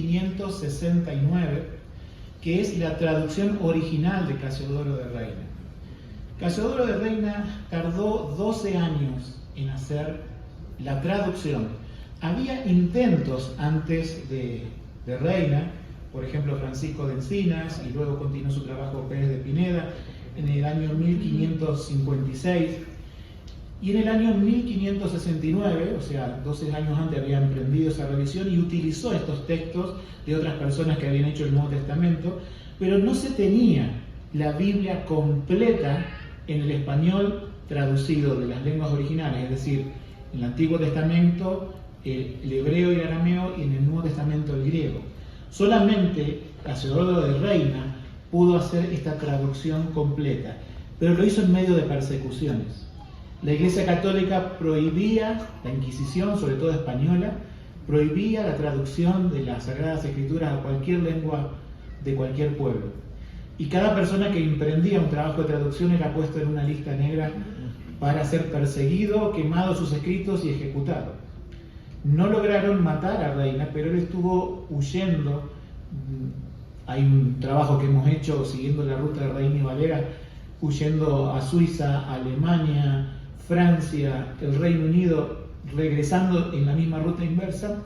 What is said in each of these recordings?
1569, que es la traducción original de Casiodoro de Reina. Casiodoro de Reina tardó 12 años en hacer la traducción. Había intentos antes de Reina, por ejemplo Francisco de Encinas, y luego continuó su trabajo Pérez de Pineda en el año 1556, y en el año 1569, o sea, 12 años antes, había emprendido esa revisión y utilizó estos textos de otras personas que habían hecho el Nuevo Testamento, pero no se tenía la Biblia completa en el español traducido de las lenguas originales, es decir, en el Antiguo Testamento el hebreo y el arameo, y en el Nuevo Testamento el griego. Solamente Casiodoro de Reina pudo hacer esta traducción completa, pero lo hizo en medio de persecuciones. La Iglesia Católica prohibía, la Inquisición, sobre todo española, prohibía la traducción de las Sagradas Escrituras a cualquier lengua de cualquier pueblo. Y cada persona que emprendía un trabajo de traducción era puesto en una lista negra para ser perseguido, quemado sus escritos y ejecutado. No lograron matar a Reina, pero él estuvo huyendo. Hay un trabajo que hemos hecho siguiendo la ruta de Reina y Valera, huyendo a Suiza, a Alemania, Francia, el Reino Unido, regresando en la misma ruta inversa,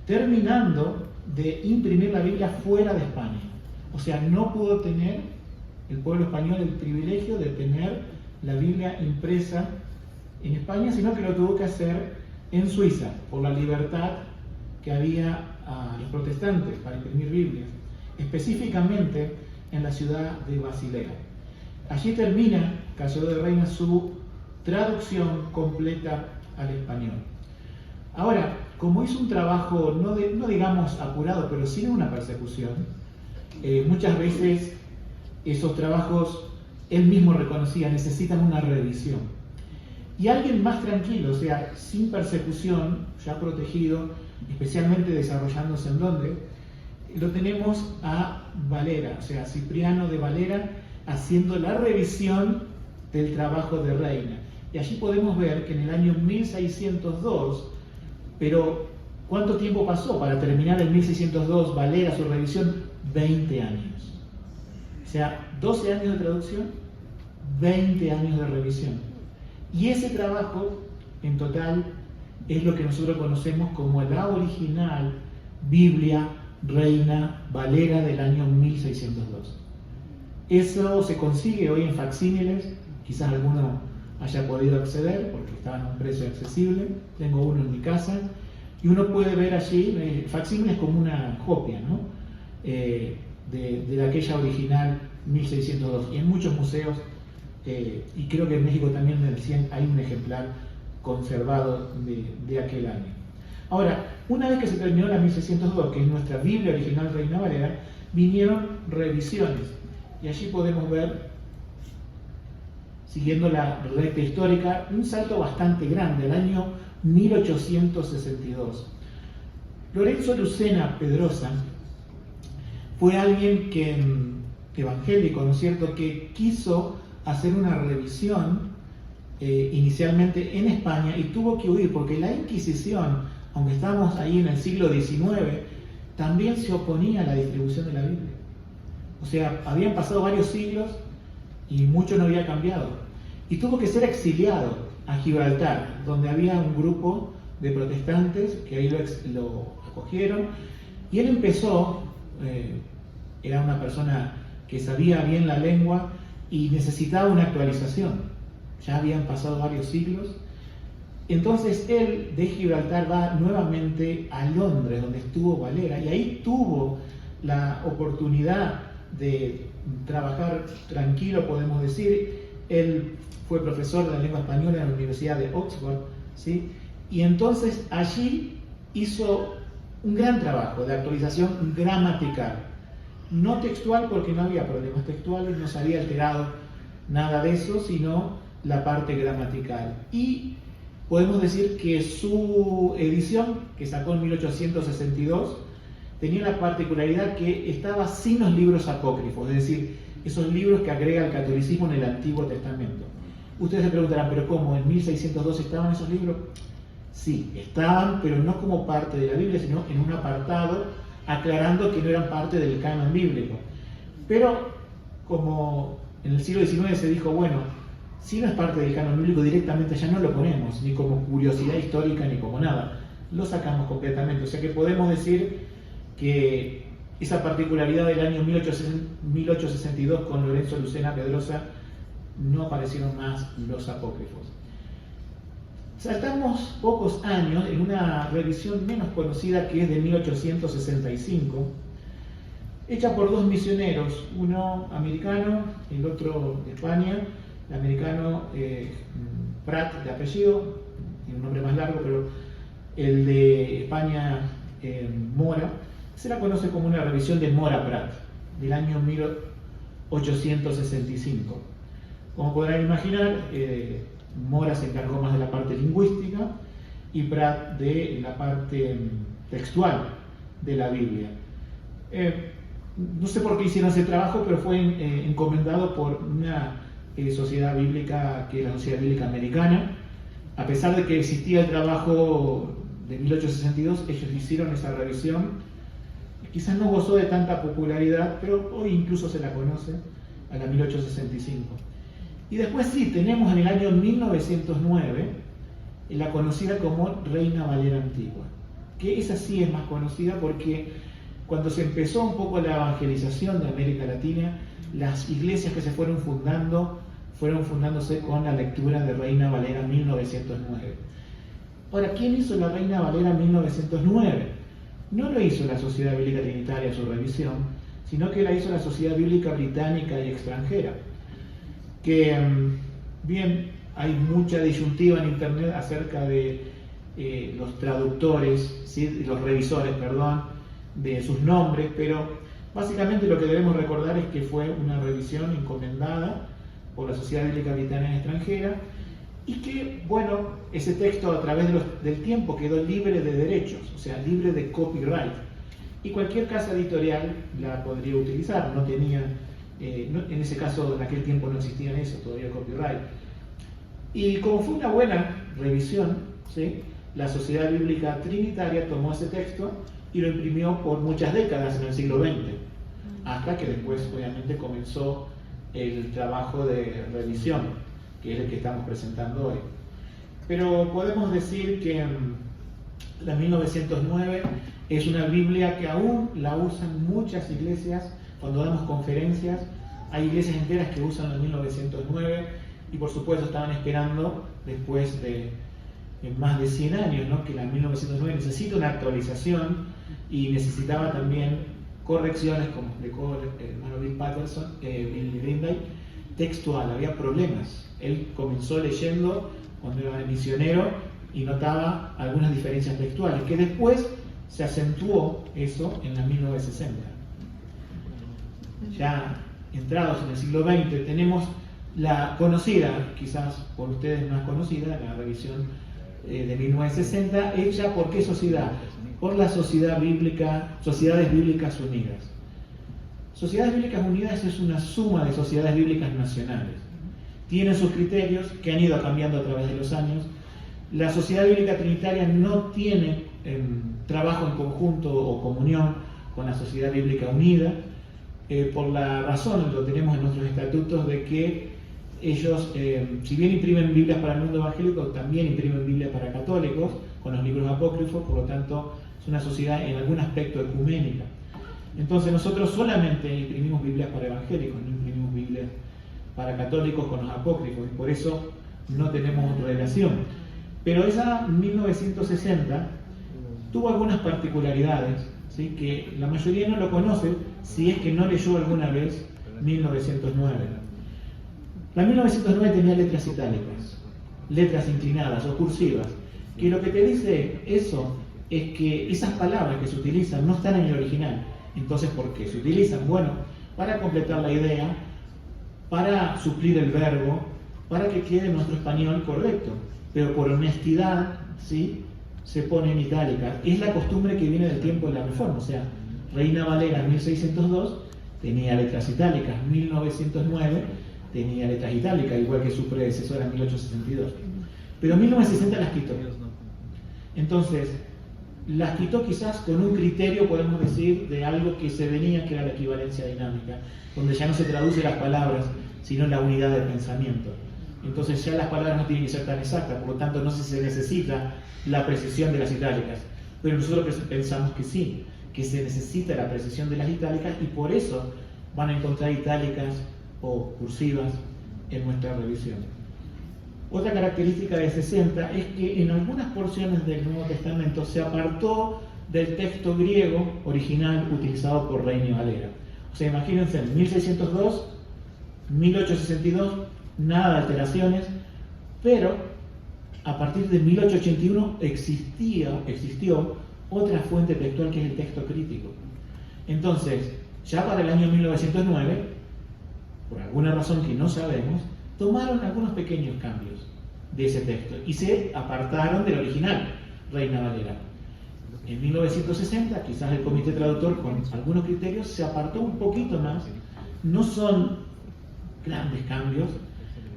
terminando de imprimir la Biblia fuera de España. O sea, no pudo tener el pueblo español el privilegio de tener la Biblia impresa en España, sino que lo tuvo que hacer en Suiza, por la libertad que había a los protestantes para imprimir Biblias, específicamente en la ciudad de Basilea. Allí termina Casiodoro de Reina su traducción completa al español. Ahora, como hizo un trabajo, no digamos apurado, pero sí de una persecución, muchas veces esos trabajos, él mismo reconocía, necesitan una revisión. Y alguien más tranquilo, o sea, sin persecución, ya protegido, especialmente desarrollándose en Londres, lo tenemos a Valera, o sea, Cipriano de Valera, haciendo la revisión del trabajo de Reina. Y allí podemos ver que en el año 1602, pero ¿cuánto tiempo pasó para terminar en 1602 Valera su revisión? 20 años. O sea, 12 años de traducción, 20 años de revisión. Y ese trabajo, en total, es lo que nosotros conocemos como la original Biblia Reina Valera del año 1602. Eso se consigue hoy en facsímiles, quizás alguno haya podido acceder porque estaban a un precio accesible. Tengo uno en mi casa y uno puede ver allí, facsímiles como una copia, ¿no? de aquella original 1602. Y en muchos museos, y creo que en México también me decían, hay un ejemplar conservado de aquel año. Ahora, una vez que se terminó la 1602, que es nuestra Biblia original Reina Valera, vinieron revisiones. Y allí podemos ver, siguiendo la recta histórica, un salto bastante grande, al año 1862. Lorenzo Lucena Pedrosa fue alguien evangélico, ¿no es cierto?, que quiso hacer una revisión inicialmente en España y tuvo que huir porque la Inquisición, aunque estamos ahí en el siglo XIX, también se oponía a la distribución de la Biblia. O sea, habían pasado varios siglos y mucho no había cambiado. Y tuvo que ser exiliado a Gibraltar, donde había un grupo de protestantes que ahí lo acogieron. Y él empezó, era una persona que sabía bien la lengua y necesitaba una actualización. Ya habían pasado varios siglos. Entonces él de Gibraltar va nuevamente a Londres, donde estuvo Valera, y ahí tuvo la oportunidad de trabajar tranquilo, podemos decir. Él fue profesor de la lengua española en la Universidad de Oxford, ¿sí? Y entonces allí hizo un gran trabajo de actualización gramatical. No textual, porque no había problemas textuales, no se había alterado nada de eso, sino la parte gramatical. Y podemos decir que su edición, que sacó en 1862, tenía la particularidad que estaba sin los libros apócrifos, es decir, esos libros que agrega el catolicismo en el Antiguo Testamento. Ustedes se preguntarán, ¿pero cómo? ¿En 1602 estaban esos libros? Sí, estaban, pero no como parte de la Biblia, sino en un apartado aclarando que no eran parte del canon bíblico. Pero como en el siglo XIX se dijo, bueno, si no es parte del canon bíblico directamente ya no lo ponemos, ni como curiosidad histórica ni como nada, lo sacamos completamente. O sea que podemos decir que esa particularidad del año 1862 con Lorenzo Lucena Pedrosa no aparecieron más los apócrifos. Saltamos pocos años en una revisión menos conocida que es de 1865, hecha por dos misioneros, uno americano, el otro de España. El americano Pratt de apellido, tiene un nombre más largo, pero el de España, Mora, se la conoce como una revisión de Mora Pratt, del año 1865. Como podrán imaginar, Mora se encargó más de la parte lingüística y Pratt de la parte textual de la Biblia. No sé por qué hicieron ese trabajo, pero fue encomendado por una sociedad bíblica, que es la Sociedad Bíblica Americana. A pesar de que existía el trabajo de 1862, ellos hicieron esa revisión. Quizás no gozó de tanta popularidad, pero hoy incluso se la conoce, a la 1865. Y después sí, tenemos en el año 1909 la conocida como Reina Valera Antigua, que esa sí es más conocida porque cuando se empezó un poco la evangelización de América Latina, las iglesias que se fueron fundándose con la lectura de Reina Valera 1909. Ahora, ¿quién hizo la Reina Valera 1909? No lo hizo la Sociedad Bíblica Trinitaria su revisión, sino que la hizo la Sociedad Bíblica Británica y Extranjera. Que, bien, hay mucha disyuntiva en internet acerca de los traductores, ¿sí? Los revisores, perdón, de sus nombres, pero básicamente lo que debemos recordar es que fue una revisión encomendada por la Sociedad Bíblica Británica y Extranjera, y que, bueno, ese texto a través del tiempo quedó libre de derechos, o sea, libre de copyright, y cualquier casa editorial la podría utilizar. No tenía, en ese caso, en aquel tiempo no existía eso, todavía copyright. Y como fue una buena revisión, ¿sí?, la Sociedad Bíblica Trinitaria tomó ese texto y lo imprimió por muchas décadas en el siglo XX, hasta que después, obviamente, comenzó el trabajo de revisión, que es el que estamos presentando hoy. Pero podemos decir que la 1909 es una Biblia que aún la usan muchas iglesias cuando damos conferencias. Hay iglesias enteras que usan la 1909 y por supuesto estaban esperando, después de más de 100 años, ¿no?, que la 1909 necesita una actualización y necesitaba también correcciones, como explicó el hermano Bill Patterson, Bill Greenday, textual. Había problemas. Él comenzó leyendo cuando era misionero y notaba algunas diferencias textuales, que después se acentuó eso en la 1960. Ya entrados en el siglo XX tenemos la conocida, quizás por ustedes más conocida, la revisión de 1960, hecha ¿por qué sociedad? Por la Sociedades Bíblicas Unidas. Sociedades Bíblicas Unidas es una suma de sociedades bíblicas nacionales. Tienen sus criterios que han ido cambiando a través de los años. La Sociedad Bíblica Trinitaria no tiene trabajo en conjunto o comunión con la Sociedad Bíblica Unida, por la razón, lo tenemos en nuestros estatutos, de que ellos, si bien imprimen Biblias para el mundo evangélico, también imprimen Biblias para católicos, con los libros apócrifos. Por lo tanto, es una sociedad en algún aspecto ecuménica. Entonces nosotros solamente imprimimos Biblias para evangélicos, no imprimimos Biblias para católicos con los apócrifos, y por eso no tenemos relación. Pero esa 1960 tuvo algunas particularidades, ¿sí?, que la mayoría no lo conoce si es que no leyó alguna vez 1909. La 1909 tenía letras itálicas, letras inclinadas o cursivas, que lo que te dice eso es que esas palabras que se utilizan no están en el original. Entonces, ¿por qué se utilizan? Bueno, para completar la idea, para suplir el verbo, para que quede nuestro español correcto. Pero por honestidad, ¿sí?, se pone en itálica. Es la costumbre que viene del tiempo de la Reforma. O sea, Reina Valera 1602 tenía letras itálicas, 1909 tenía letras itálicas, igual que su predecesora en 1862. Pero 1960 las quitó. Entonces, las quitó quizás con un criterio, podemos decir, de algo que se venía, que era la equivalencia dinámica, donde ya no se traduce las palabras, sino la unidad de pensamiento. Entonces ya las palabras no tienen que ser tan exactas, por lo tanto no se necesita la precisión de las itálicas. Pero nosotros pensamos que sí, que se necesita la precisión de las itálicas, y por eso van a encontrar itálicas o cursivas en nuestra revisión. Otra característica de 60 es que en algunas porciones del Nuevo Testamento se apartó del texto griego original utilizado por Reina y Valera. O sea, imagínense, en 1602, 1862, nada de alteraciones, pero a partir de 1881 existió otra fuente textual, que es el texto crítico. Entonces, ya para el año 1909, por alguna razón que no sabemos, tomaron algunos pequeños cambios de ese texto y se apartaron del original, Reina Valera. En 1960, quizás el comité traductor, con algunos criterios, se apartó un poquito más. No son grandes cambios,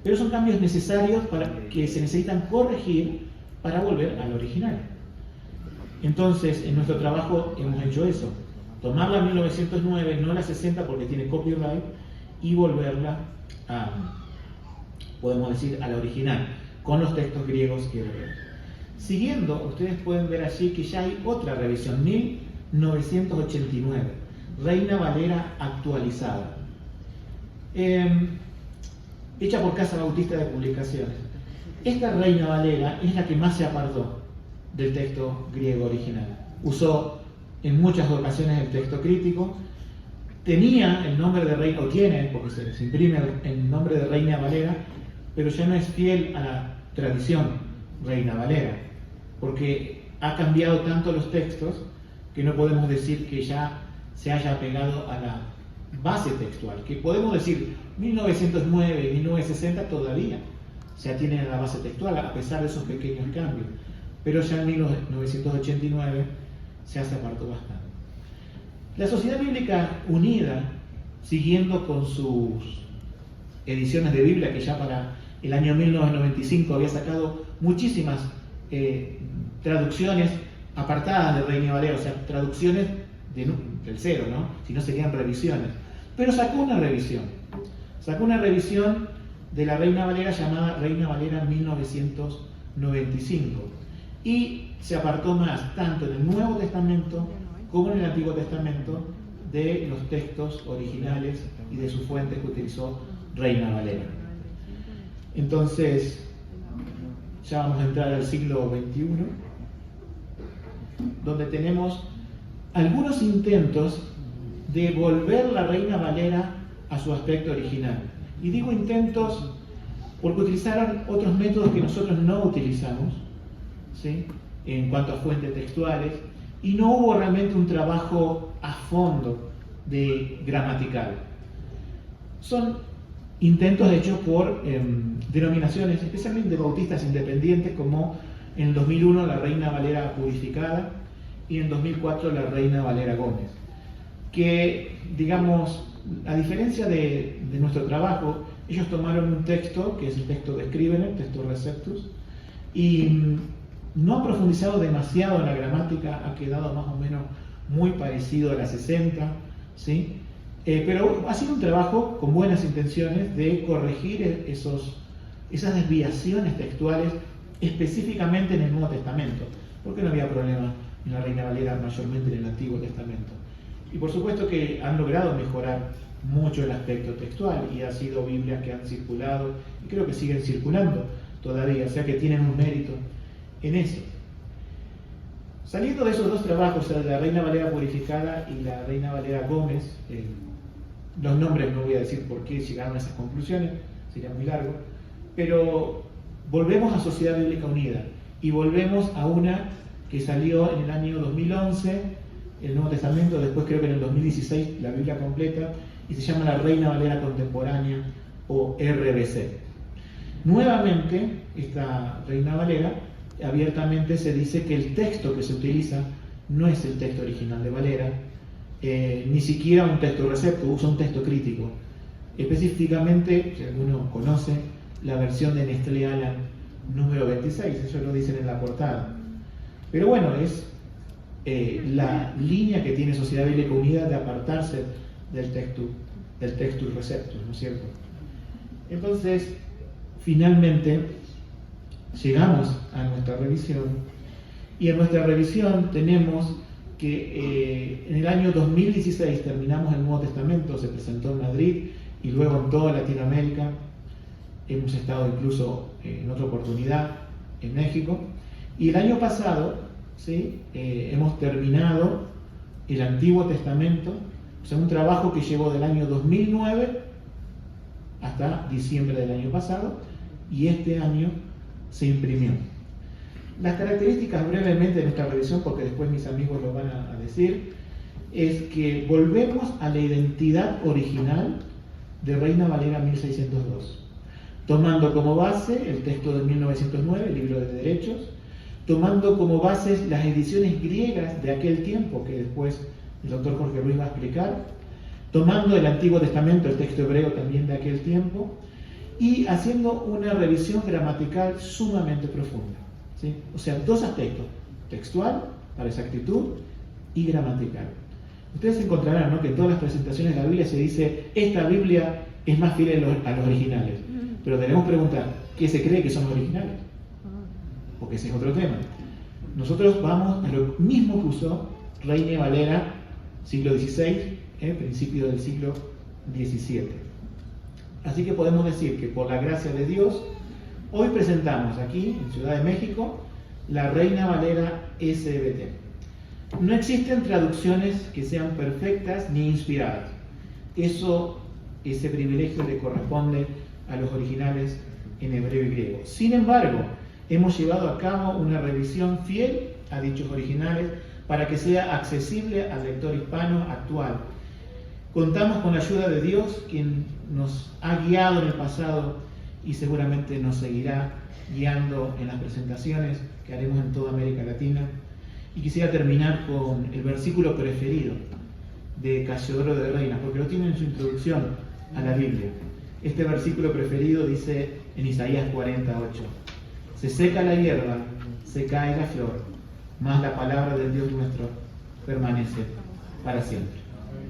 pero son cambios necesarios para que se necesitan corregir para volver al original. Entonces, en nuestro trabajo hemos hecho eso: tomar la 1909, no la 60 porque tiene copyright, y volverla a, podemos decir, a la original, con los textos griegos y hebreos. Siguiendo, ustedes pueden ver allí que ya hay otra revisión, 1989, Reina Valera actualizada, hecha por Casa Bautista de Publicaciones. Esta Reina Valera es la que más se apartó del texto griego original. Usó en muchas ocasiones el texto crítico, tenía el nombre de Reina, o tiene, porque se imprime el nombre de Reina Valera, pero ya no es fiel a la tradición Reina Valera, porque ha cambiado tanto los textos que no podemos decir que ya se haya apegado a la base textual, que podemos decir 1909 y 1960 todavía se atienen a la base textual, a pesar de esos pequeños cambios, pero ya en 1989 se apartó bastante. La Sociedad Bíblica Unida, siguiendo con sus ediciones de Biblia, que ya para el año 1995 había sacado muchísimas traducciones apartadas de Reina Valera, o sea, traducciones del cero, ¿no? Si no serían revisiones. Pero sacó una revisión de la Reina Valera llamada Reina Valera 1995. Y se apartó más, tanto en el Nuevo Testamento como en el Antiguo Testamento, de los textos originales y de sus fuentes que utilizó Reina Valera. Entonces, ya vamos a entrar al siglo XXI, donde tenemos algunos intentos de volver la Reina Valera a su aspecto original. Y digo intentos porque utilizaron otros métodos que nosotros no utilizamos, ¿sí?, en cuanto a fuentes textuales, y no hubo realmente un trabajo a fondo de gramatical. Son intentos hechos por denominaciones, especialmente bautistas independientes, como en el 2001 la Reina Valera Purificada y en 2004 la Reina Valera Gómez, que, digamos, a diferencia de nuestro trabajo, ellos tomaron un texto, que es el texto de Scrivener, el texto Receptus, y no ha profundizado demasiado en la gramática, ha quedado más o menos muy parecido a la 60, ¿sí? Pero ha sido un trabajo con buenas intenciones de corregir esas desviaciones textuales, específicamente en el Nuevo Testamento, porque no había problema en la Reina Valera, mayormente en el Antiguo Testamento. Y por supuesto que han logrado mejorar mucho el aspecto textual, y ha sido Biblias que han circulado y creo que siguen circulando todavía, o sea que tienen un mérito en eso. Saliendo de esos dos trabajos, de la Reina Valera Purificada y la Reina Valera Gómez, los nombres no voy a decir por qué llegaron a esas conclusiones, sería muy largo, pero volvemos a Sociedad Bíblica Unida y volvemos a una que salió en el año 2011, el Nuevo Testamento, después creo que en el 2016 la Biblia completa, y se llama la Reina Valera Contemporánea, o RVC. Nuevamente, esta Reina Valera abiertamente se dice que el texto que se utiliza no es el texto original de Valera, ni siquiera un texto recepto, usa un texto crítico. Específicamente, si alguno conoce, la versión de Nestlé Aland número 26, eso lo dicen en la portada. Pero bueno, es la línea que tiene Sociedad Bíblica Unida de apartarse del texto y receptus, ¿no es cierto? Entonces, finalmente, llegamos a nuestra revisión, y en nuestra revisión tenemos que en el año 2016 terminamos el Nuevo Testamento, se presentó en Madrid y luego en toda Latinoamérica. Hemos estado incluso en otra oportunidad en México, y el año pasado, ¿sí?, hemos terminado el Antiguo Testamento, o sea, un trabajo que llevó del año 2009 hasta diciembre del año pasado, y este año se imprimió. Las características brevemente de nuestra revisión, porque después mis amigos lo van a decir, es que volvemos a la identidad original de Reina Valera 1602, tomando como base el texto de 1909, el libro de derechos, tomando como bases las ediciones griegas de aquel tiempo, que después el doctor Jorge Ruiz va a explicar, tomando el Antiguo Testamento, el texto hebreo también de aquel tiempo, y haciendo una revisión gramatical sumamente profunda, ¿sí? O sea, dos aspectos: textual, para exactitud, y gramatical. Ustedes encontrarán, ¿no?, que en todas las presentaciones de la Biblia se dice: esta Biblia es más fiel a los originales. Pero debemos preguntar: ¿qué se cree que son los originales? Porque ese es otro tema. Nosotros vamos a lo mismo que usó Reina Valera, siglo XVI, principio del siglo XVII. Así que podemos decir que por la gracia de Dios, hoy presentamos aquí, en Ciudad de México, la Reina Valera SBT. No existen traducciones que sean perfectas ni inspiradas. Ese privilegio le corresponde a los originales en hebreo y griego. Sin embargo, hemos llevado a cabo una revisión fiel a dichos originales para que sea accesible al lector hispano actual. Contamos con la ayuda de Dios, quien nos ha guiado en el pasado y seguramente nos seguirá guiando en las presentaciones que haremos en toda América Latina. Y quisiera terminar con el versículo preferido de Casiodoro de Reina, porque lo tiene en su introducción a la Biblia. Este versículo preferido dice en Isaías 48: se seca la hierba, se cae la flor, mas la palabra del Dios nuestro permanece para siempre.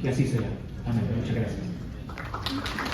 Que así sea. Amén. Muchas gracias.